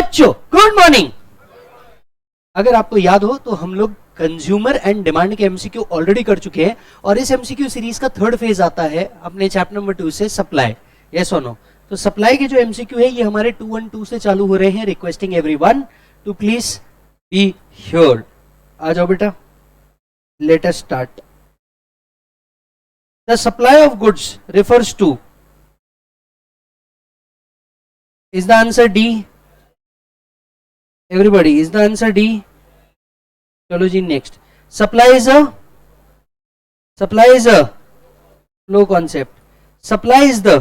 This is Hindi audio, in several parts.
बच्चों गुड मॉर्निंग। अगर आपको याद हो तो हम लोग कंज्यूमर एंड डिमांड के एमसीक्यू ऑलरेडी कर चुके हैं और इस एमसीक्यू सीरीज का थर्ड फेज आता है अपने चैप्टर नंबर 2 से सप्लाई। Yes or no? तो सप्लाई के जो एमसीक्यू है ये हमारे 212 से चालू हो रहे हैं। Requesting everyone to please be here. आ जाओ बेटा, let us start. The supply of goods refers to, is the answer D? Everybody, is the answer D? चलो जी next. Supply is a flow concept. Supply is the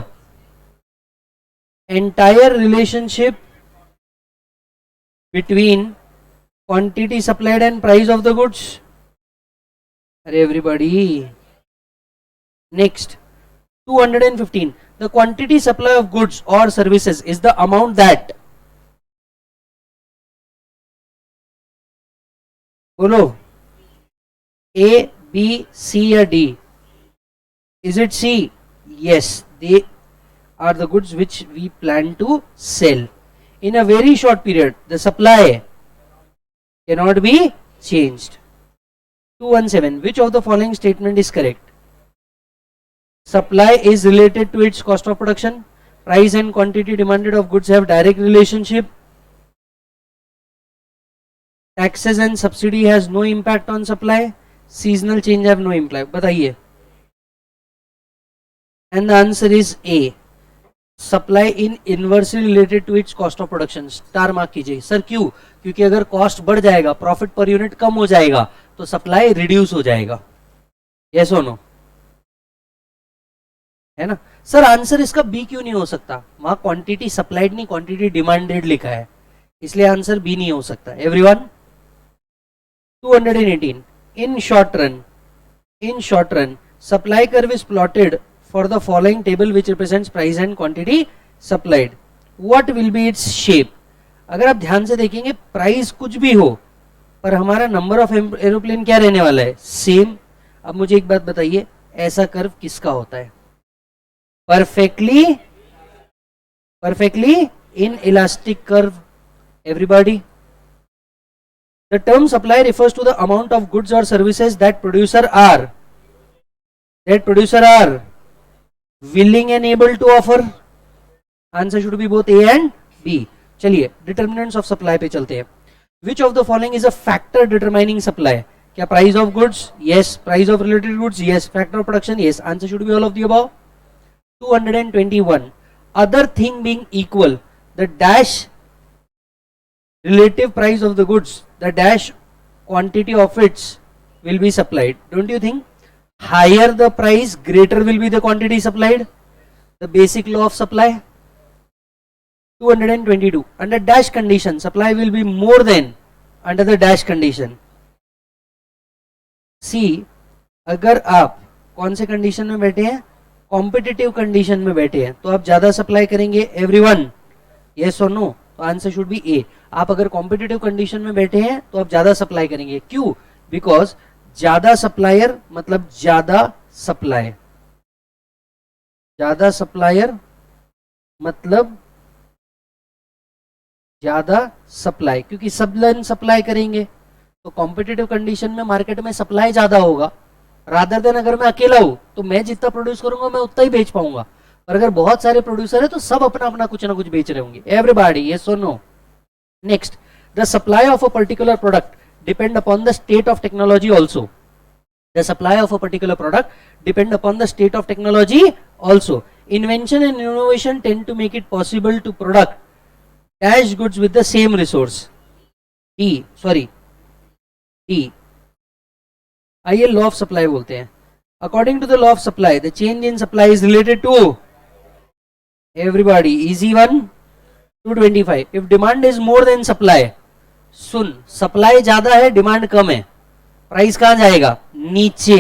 entire relationship between quantity supplied and price of the goods. अरे everybody next 215. The quantity supply of goods or services is the amount that, बोलो, A, B, C या D? Is it C? Yes, they are the goods which we plan to sell. In a very short period, the supply cannot be changed. 217. Which of the following statement is correct? Supply is related to its cost of production. Price and quantity demanded of goods have direct relationship. Taxes and subsidy has no impact on supply. Seasonal change have no impact. बताइए। And the answer is A. Supply in inversely related to its cost of production. Star mark कीजिए। सर क्यों? क्योंकि अगर कॉस्ट बढ़ जाएगा, प्रॉफिट पर यूनिट कम हो जाएगा, तो सप्लाई रिड्यूस हो जाएगा। Yes or no? है ना? सर आंसर इसका बी क्यों नहीं हो सकता? वहां क्वांटिटी सप्लाइड नहीं, क्वांटिटी डिमांडेड लिखा है, इसलिए आंसर बी नहीं हो सकता। Everyone 218. In short run supply curve is plotted for the following table which represents price and quantity supplied. What will be its shape? अगर आप ध्यान से देखेंगे, प्राइस कुछ भी हो पर हमारा नंबर ऑफ एरोप्लेन क्या रहने वाला है? सेम। अब मुझे एक बात बताइए, ऐसा कर्व किसका होता है? perfectly inelastic curve. Everybody, the term supply refers to the amount of goods or services that producer are willing and able to offer. Answer should be both A and B. चलिए determinants of supply पे चलते हैं। Which of the following is a factor determining supply? क्या price of goods? Yes. Price of related goods? Yes. Factor of production? Yes. Answer should be all of the above. 221. Other thing being equal, the dash relative price of the goods, the dash quantity of its will be supplied. Don't you think? Higher the price, greater will be the quantity supplied. The basic law of supply. 222. Under dash condition, supply will be more than under the dash condition. See, अगर आप कौन से कंडीशन में बैठे हैं? कॉम्पिटिटिव कंडीशन में बैठे हैं, तो आप ज्यादा सप्लाई करेंगे। Everyone, yes or no? तो आंसर शुड बी ए। आप अगर कॉम्पिटिटिव कंडीशन में बैठे हैं तो आप ज्यादा सप्लाई करेंगे। क्यों? बिकॉज ज्यादा सप्लायर मतलब ज्यादा सप्लाई, ज्यादा सप्लायर मतलब ज्यादा सप्लाई, क्योंकि सब लाइन सप्लाई करेंगे तो कॉम्पिटिटिव कंडीशन में मार्केट में सप्लाई ज्यादा होगा। रादर देन अगर मैं अकेला हूं तो मैं जितना प्रोड्यूस करूंगा मैं उतना ही बेच पाऊंगा, पर अगर बहुत सारे प्रोड्यूसर है तो सब अपना अपना कुछ ना कुछ बेच रहे होंगे। Everybody, yes or no? Next, the supply of a particular product depend upon the state of technology also. The supply of a particular product depend upon the state of technology also. Invention and innovation tend to make it possible to product dash goods with the same resource. D. आइए लॉ ऑफ सप्लाई बोलते हैं। According to the law of supply, the change in supply is related to, everybody, easy one. 225. If demand is more than supply, सुन, सप्लाई ज्यादा है, डिमांड कम है, प्राइस कहां जाएगा? नीचे।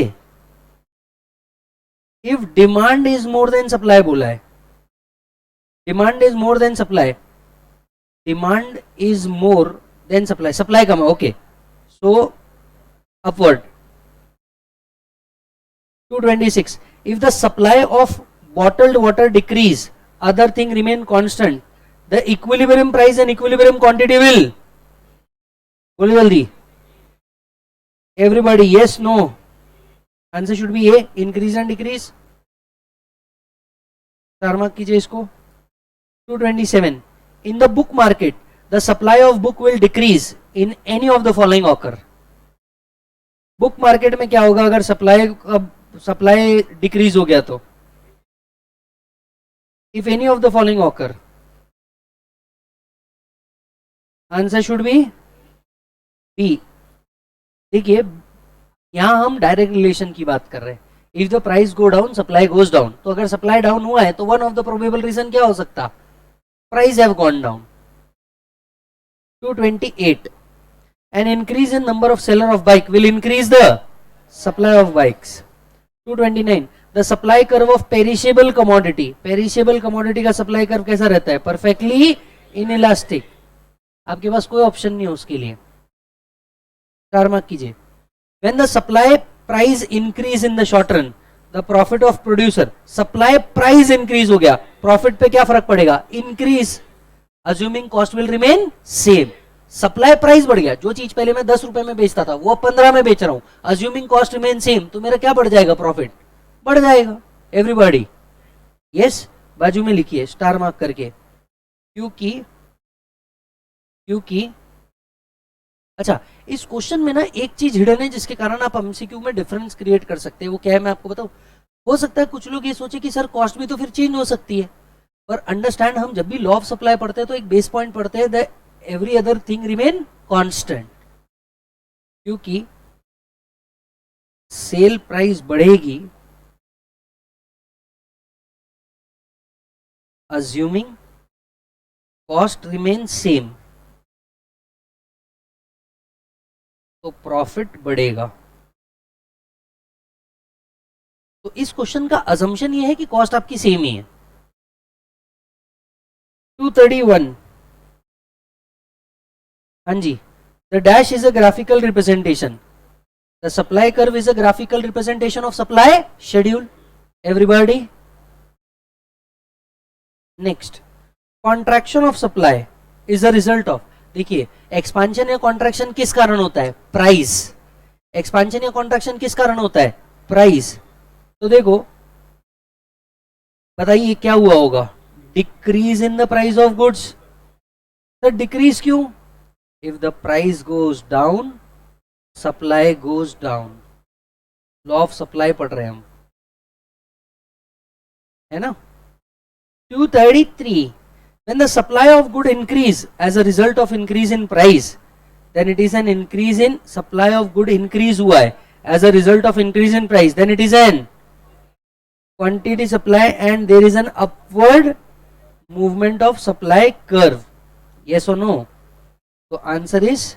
If demand is more than supply बोला है, demand is more than supply, demand is more than supply, supply कम है, okay, so upward. 226. If the supply of bottled water decrease, other thing remain constant, the equilibrium price and equilibrium quantity will, बोलो जल्दी everybody, yes no, answer should be A, increase and decrease. Star mark कीजिए इसको। 227, in the book market the supply of book will decrease in any of the following occur. Book market में क्या होगा अगर सप्लाई डिक्रीज हो गया तो, if any of the following occur, answer should be B. देखिए यहां हम डायरेक्ट रिलेशन की बात कर रहे हैं, if the price go down supply goes down, तो अगर सप्लाई डाउन हुआ है तो one of the probable reason क्या हो सकता, price have gone down. 228, an increase in number of seller of bike will increase the supply of bikes. 229, the supply curve of perishable commodity, perishable commodity का supply curve कैसा रहता है, perfectly inelastic, आपके पास कोई ऑप्शन नहीं है उसके लिए, स्टार मार्क कीजिए। when the supply price increase in the short run the profit of producer, supply price increase हो गया, profit पे क्या फर्क पड़ेगा, increase, assuming cost will remain same, supply price बढ़ गया, जो चीज पहले मैं 10 रुपए में बेचता था वो 15 में बेच रहा हूं, अज्यूमिंग कॉस्ट रिमेन सेम, तो मेरा क्या बढ़ जाएगा, प्रॉफिट बढ़ जाएगा। एवरीबॉडी यस, बाजू में लिखिए स्टार मार्क करके, क्योंकि अच्छा इस क्वेश्चन में ना एक चीज हिडन है जिसके कारण आप एमसीक्यू में डिफरेंस क्रिएट कर सकते हैं, वो क्या है मैं आपको बताऊं। हो सकता है कुछ लोग ये सोचे कि सर कॉस्ट भी तो फिर चेंज हो सकती है, पर अंडरस्टैंड हम जब भी लॉ ऑफ सप्लाई पढ़ते हैं तो एक बेस पॉइंट पढ़ते हैं, the every other thing remain constant, क्योंकि सेल प्राइस बढ़ेगी अज्यूमिंग कॉस्ट रिमेन सेम, तो प्रॉफिट बढ़ेगा। तो इस क्वेश्चन का अजम्पशन ये है कि कॉस्ट आपकी सेम ही है। 231, हाँ जी, the dash is a graphical representation, the supply curve is a graphical representation of supply schedule. Everybody next, contraction of supply is a result of, देखिए एक्सपांशन या कॉन्ट्रैक्शन किस कारण होता है, प्राइस, एक्सपांशन या कॉन्ट्रैक्शन किस कारण होता है, प्राइस। तो देखो बताइए क्या हुआ होगा, decrease in the price of goods, sir decrease क्यों, if the price goes down supply goes down, law of supply पढ़ रहे हैं हम, है ना। 233, when the supply of good increase as a result of increase in price, then it is an increase in supply of good increase हुआ है as a result of increase in price, then it is an quantity supply and there is an upward movement of supply curve, yes or no। तो answer is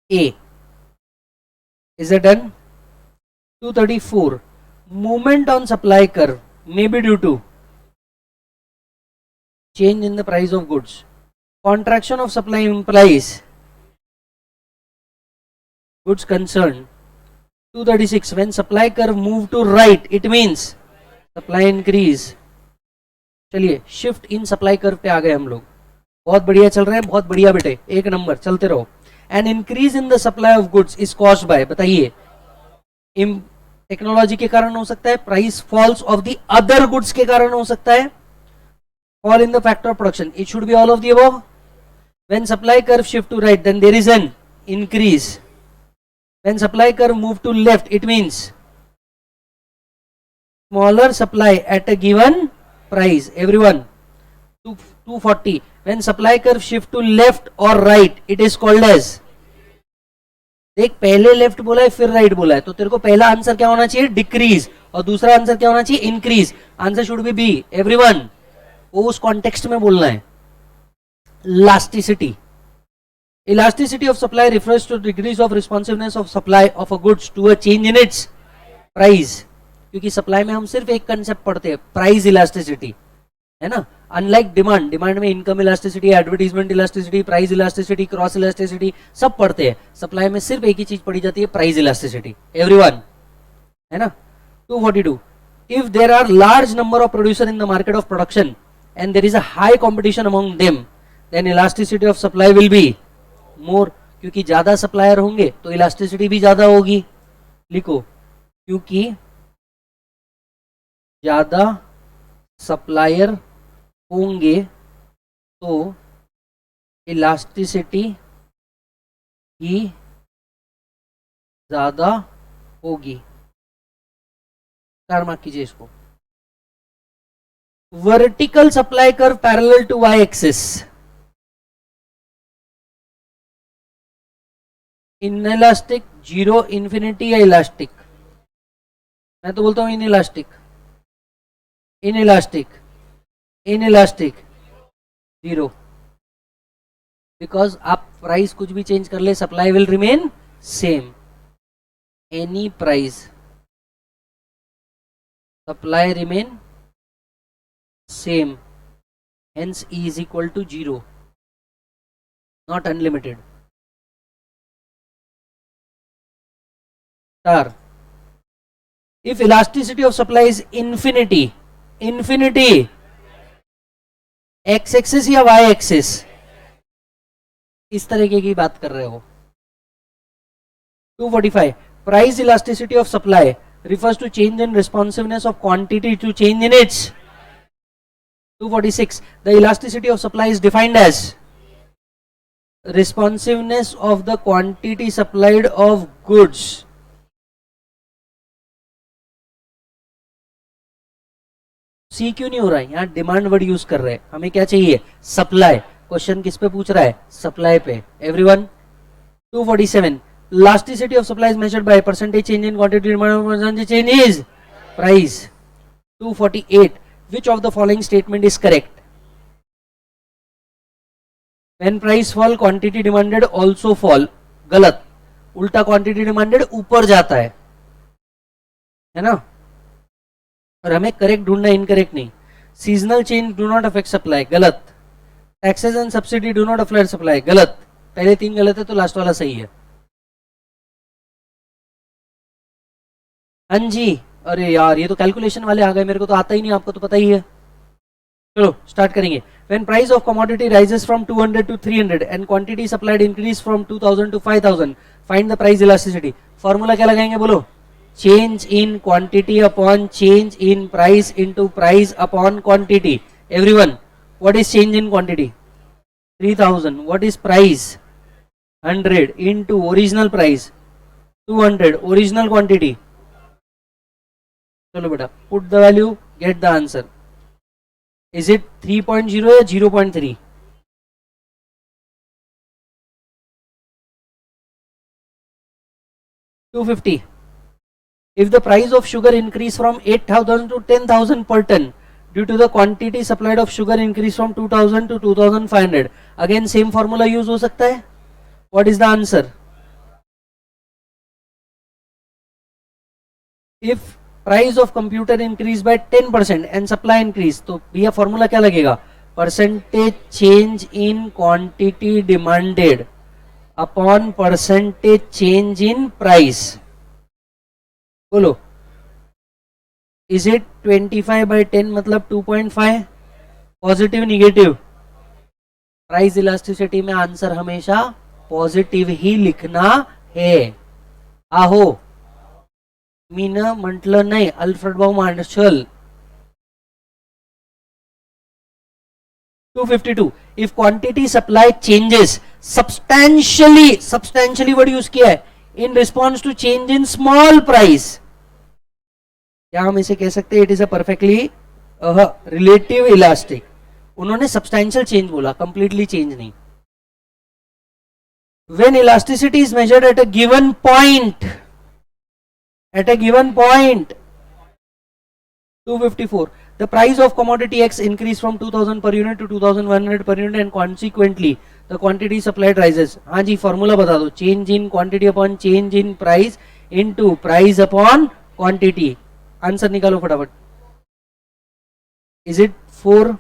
A। is it done। 234, movement on supply curve may be due to change in the price of goods, contraction of supply implies goods concerned। 236, when supply curve move to right it means supply increase। चलिए शिफ्ट इन सप्लाई कर्व पे आ गए हम लोग, बहुत बढ़िया चल रहे हैं, बहुत बढ़िया बेटे, एक नंबर, चलते रहो। An increase in the supply of goods is caused by, बताइए टेक्नोलॉजी के कारण हो सकता है, price falls of the other goods के कारण हो सकता है, fall in the factor of production, it should be all of the above. When supply curve shift to right then there is an increase, when supply curve move to left it means smaller supply at a given price. Everyone 240, when supply curve shift to left और right it is called as, देख पहले लेफ्ट बोला है फिर राइट बोला है, तो तेरे को पहला आंसर क्या होना चाहिए, डिक्रीज, और दूसरा आंसर क्या होना चाहिए, increase. Answer should be B. Everyone वो उस कॉन्टेक्स्ट में बोलना है। Elasticity, elasticity of supply refers to degrees of responsiveness of supply of a goods to a change in its price, क्योंकि सप्लाई में हम सिर्फ एक कंसेप्ट पढ़ते हैं, प्राइस इलास्टिसिटी, है ना। अनलाइक डिमांड, डिमांड में income elasticity, advertisement elasticity, price elasticity, cross elasticity सब पढ़ते हैं। सप्लाई में सिर्फ एक ही चीज पढ़ी जाती है, प्राइस इलास्टिसिटी। एवरीवन, है ना। 242, if there are large number of producer in the market of production and there is a high competition among them, then elasticity of supply will be more. क्योंकि ज्यादा सप्लायर होंगे तो इलास्टिसिटी भी ज्यादा होगी. लिखो, क्योंकि ज्यादा सप्लायर होंगे तो इलास्टिसिटी ही ज्यादा होगी. 4 मार्क कीजिए इसको. Vertical supply curve parallel to Y axis. Inelastic, zero, infinity या इलास्टिक? मैं तो बोलता हूं inelastic. Inelastic, inelastic, zero. Because आप प्राइस कुछ भी चेंज कर ले, supply will remain same. Any price, supply remain same, hence E is equal to 0, not unlimited. Star, if elasticity of supply is infinity, infinity, x axis या y एक्सिस, इस तरीके की बात कर रहे हो. 245, price elasticity of supply refers to change in responsiveness of quantity to change in its. 246, the elasticity of supply is defined as responsiveness of the quantity supplied of goods सी क्यों नहीं हो रहा है? यहाँ डिमांड वर्ड यूज कर रहे हैं. हमें क्या चाहिए? सप्लाई. क्वेश्चन किस पे पूछ रहा है? सप्लाई पे. Everyone. 247, elasticity of supply is measured by percentage change in quantity, demand, percentage change is price. 248, which of the following statement is correct? When price fall, quantity demanded also fall. गलत. उल्टा क्वांटिटी डिमांडेड ऊपर जाता है ना? और हमें करेक्ट ढूंढना, इनकरेक्ट नहीं. Seasonal change do not affect supply, गलत. Taxes and subsidy do not affect supply, गलत. पहले 3 गलत है तो लास्ट वाला सही है. हाँ जी. अरे यार, ये तो कैलकुलेशन वाले आ गए, मेरे को तो आता ही नहीं, आपको तो पता ही है. चलो स्टार्ट करेंगे. When price of commodity rises from 200 to 300 and quantity supplied increase from 2000 to 5000, find the price elasticity. Formula क्या लगाएंगे बोलो? Change in quantity upon change in price into price upon quantity. Everyone, what is change in quantity? 3000. What is price? 100 into original price 200, original quantity. चलो बेटा, put the value, get the answer. Is it 3.0 या 0.3? 250. If the price of sugar increase from 8,000 to 10,000 per ton due to the quantity supplied of sugar increase from 2,000 to 2,500, again same formula use हो सकता है. What is the answer? If price of computer increase by 10% and supply increase, तो भैया formula क्या लगेगा? Percentage change in quantity demanded upon percentage change in price. बोलो. Is it 25 by 10 मतलब 2.5? Positive, negative? प्राइस इलास्टिसिटी में आंसर हमेशा पॉजिटिव ही लिखना है. आहो, मीन म्हटलं नाही. अल्फ्रेड बाउ Marshall. 252, if quantity supply changes substantially, substantially word use किया है, in response to change in small price, क्या हम इसे कह सकते हैं? It is a perfectly relative elastic. उन्होंने सब्सटैंशियल चेंज बोला, कंप्लीटली चेंज नहीं. When elasticity is measured eight a given point, at a given point. 254, the price of commodity X increase from 2000 per unit to 2100 per unit and consequently the quantity supplied rises. हाँ जी, फॉर्मूला बता दो. Change in quantity upon change in price into price upon quantity. Answer निकालो फटाफट. Is it 4?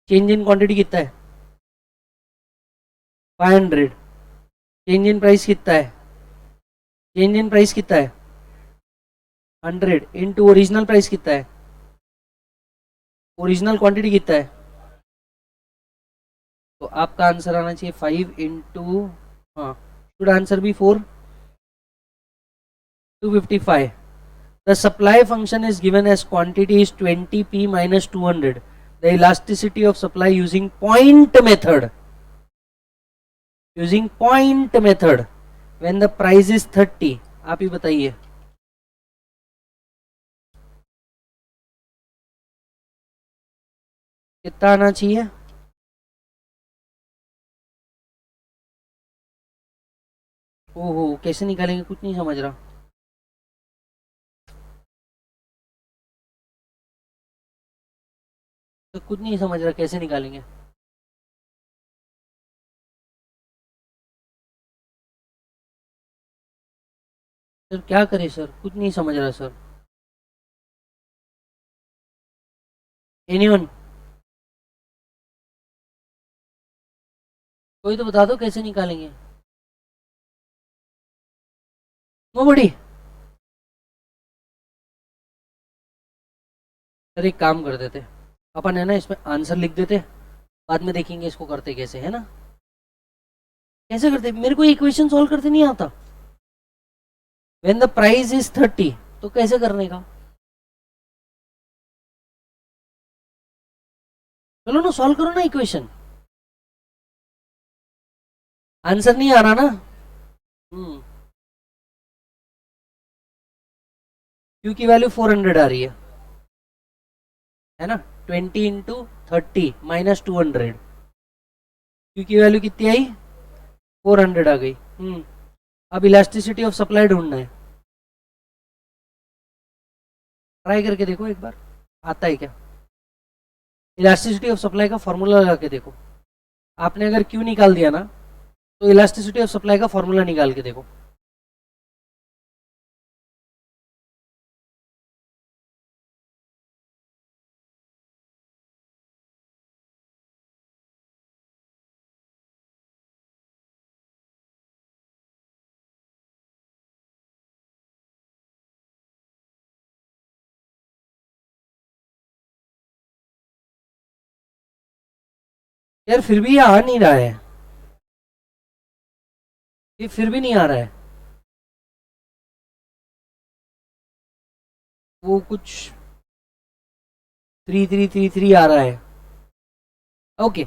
Change in quantity कितना है? 500. चेंज इन प्राइस कितना है? चेंज इन प्राइस कितना है? 100 इंटू ओरिजिनल प्राइस कितना है, ओरिजिनल क्वांटिटी कितना है, तो आपका आंसर आना चाहिए 5 इंटू, हाँ should answer B 4, 255. The supply function is given as quantity is 20p minus 200. The elasticity of supply using point method. Using point method when the price is 30. आप ही बताइए. कितना आना चाहिए? ओहो कैसे निकालेंगे कुछ नहीं समझ रहा. तो कुछ नहीं समझ रहा कैसे निकालेंगे. सर क्या करें सर, कुछ नहीं समझ रहा सर. एनीवन, कोई तो बता दो कैसे निकालेंगे. नोबडी. सर एक काम कर देते अपन है ना, इसमें आंसर लिख देते, बाद में देखेंगे इसको करते कैसे, है ना. कैसे करते, मेरे को इक्वेशन सॉल्व करते नहीं आता. व्हेन द प्राइस इज 30 तो कैसे करने का. चलो ना सॉल्व करो ना इक्वेशन. आंसर नहीं आ रहा ना. क्यू की वैल्यू 400 आ रही है ना. 20 इंटू 30 माइनस 200, क्यू की वैल्यू कितनी आई, 400 आ गई. अब इलास्टिसिटी ऑफ सप्लाई ढूंढना है. ट्राई करके देखो एक बार, आता है क्या. इलास्टिसिटी ऑफ सप्लाई का फॉर्मूला लगा के देखो. आपने अगर क्यू निकाल दिया ना, तो इलास्टिसिटी ऑफ सप्लाई का फॉर्मूला निकाल के देखो. यार फिर भी ये आ नहीं रहा है, ये फिर भी नहीं आ रहा है. वो कुछ 3333 आ रहा है. Okay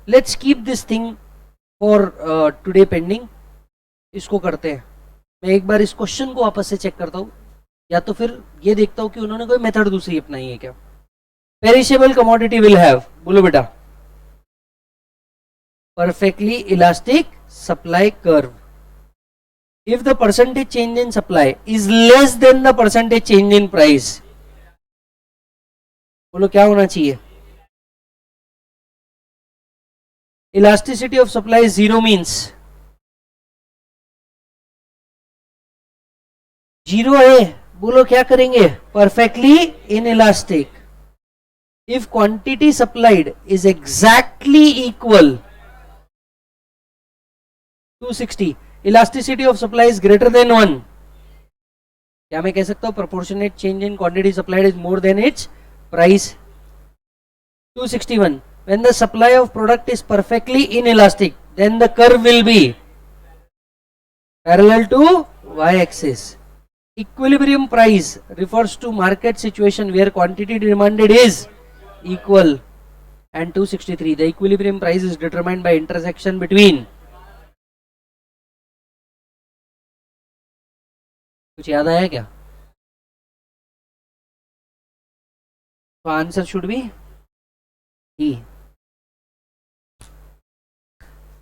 let's keep this thing for today pending. इसको करते हैं. मैं एक बार इस क्वेश्चन को वापस से चेक करता हूँ, या तो फिर ये देखता हूँ कि उन्होंने कोई मेथड दूसरी अपनाई है क्या. पेरिशेबल कमोडिटी विल हैव, बोलो बेटा, perfectly elastic supply curve if the percentage change in supply is less than the percentage change in price. बोलो क्या होना चाहिए. elasticity of supply is 0 means 0 है. बोलो क्या करेंगे, perfectly inelastic. if quantity supplied is exactly equal 260, elasticity of supply is greater than 1. क्या मैं कह सकता हूँ proportionate change in quantity supplied is more than its price. 261, when the supply of product is perfectly inelastic, then the curve will be parallel to y-axis. Equilibrium price refers to market situation where quantity demanded is equal. And 263, the equilibrium price is determined by intersection between. कुछ याद आया क्या. तो answer should B D.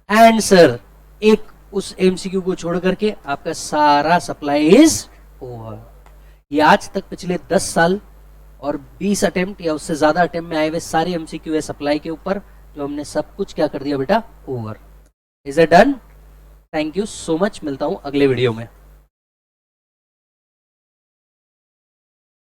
Answer एक उस एमसीक्यू को छोड़ करके आपका सारा सप्लाई इज ओवर. ये आज तक पिछले 10 साल और 20 अटेम्प्ट या उससे ज्यादा अटेम्प्ट में आए हुए सारे एमसीक्यू है सप्लाई के ऊपर, जो हमने सब कुछ क्या कर दिया बेटा, over. Is it done. Thank you so much. मिलता हूं अगले वीडियो में.